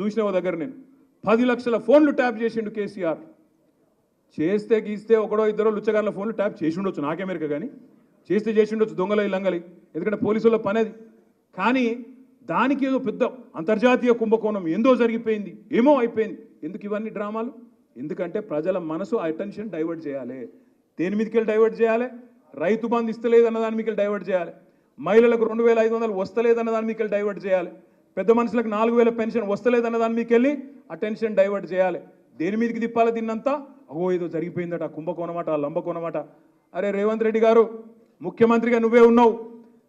చూసిన ఓ దగ్గర నేను 10 లక్షల ఫోన్లు ట్యాప్ చేసిండు కేసీఆర్. చేస్తే గీస్తే ఒకడో ఇద్దరో లుచ్చగాళ్ళ ఫోన్లు ట్యాప్ చేసి ఉండొచ్చు, నాకెమెరిక కానీ చేసి ఉండొచ్చు దొంగలై లంగలి, ఎందుకంటే పోలీసుల పని అది. కానీ దానికి ఏదో పెద్ద అంతర్జాతీయ కుంభకోణం ఏందో జరిగిపోయింది, ఏమో అయిపోయింది. ఎందుకు ఇవన్నీ డ్రామాలు? ఎందుకంటే ప్రజల మనసు అటెన్షన్ డైవర్ట్ చేయాలి. దేని మీదకి డైవర్ట్ చేయాలి? రైతు బంధు ఇస్తలేదన్న దాని మీకు డైవర్ట్ చేయాలి, మహిళలకు 2500 వస్తలేదన్న దాని మీకు డైవర్ట్ చేయాలి, పెద్ద మనుషులకు 4000 పెన్షన్ వస్తలేదన్న దాని మీకు వెళ్ళి అటెన్షన్ డైవర్ట్ చేయాలి. దేని మీదకి తిప్పాలి దీన్నంతా? అగో ఏదో జరిగిపోయిందట, కుంభకోణమాట, లంబకోణమాట. అరే రేవంత్ రెడ్డి గారు, ముఖ్యమంత్రిగా నువ్వే ఉన్నావు,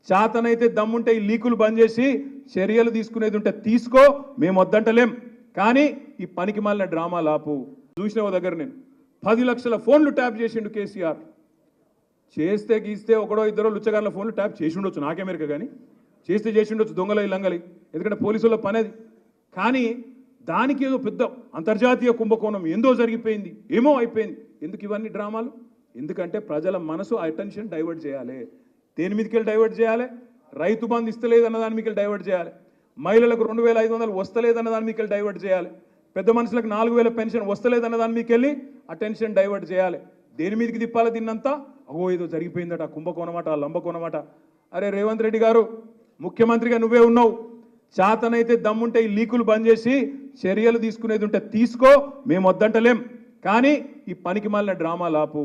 చేతనైతే దమ్ముంటే ఈ లీకులు బంద్ చేసి చర్యలు తీసుకునేది ఉంటే తీసుకో, మేము వద్దంటలేం. కానీ ఈ పనికి మాలిన డ్రామా లాపు. చూసిన ఓ దగ్గర నేను 10 లక్షల ఫోన్లు ట్యాప్ చేసిండు కేసీఆర్. చేస్తే గీస్తే ఒకడో ఇద్దరో లుచ్చగాళ్ళ ఫోన్లు ట్యాప్ చేసి ఉండొచ్చు, నాకెమెరిక కానీ చేసి ఉండొచ్చు దొంగలై లంగలి, ఎందుకంటే పోలీసుల పని అది. కానీ దానికి ఏదో పెద్ద అంతర్జాతీయ కుంభకోణం ఏందో జరిగిపోయింది, ఏమో అయిపోయింది. ఎందుకు ఇవన్నీ డ్రామాలు? ఎందుకంటే ప్రజల మనసు అటెన్షన్ డైవర్ట్ చేయాలి. దేని మీదకి డైవర్ట్ చేయాలి? రైతు బంధు ఇస్తలేదన్న దాని మీకు డైవర్ట్ చేయాలి, మహిళలకు 2500 వస్తలేదన్న దాని మీకు డైవర్ట్ చేయాలి, పెద్ద మనుషులకు 4000 పెన్షన్ వస్తలేదన్న దాని మీకు వెళ్ళి అటెన్షన్ డైవర్ట్ చేయాలి. దేని మీదకి తిప్పాలి దీన్నంతా? అగో ఏదో జరిగిపోయిందట, కుంభకోణమాట, లంబకోణమాట. అరే రేవంత్ రెడ్డి గారు, ముఖ్యమంత్రిగా నువ్వే ఉన్నావు, చేతనైతే దమ్ముంటే ఈ లీకులు బంద్ చేసి చర్యలు తీసుకునేది ఉంటే తీసుకో, మేము వద్దంటలేం. కానీ ఈ పనికి మాలిన డ్రామా లాపు.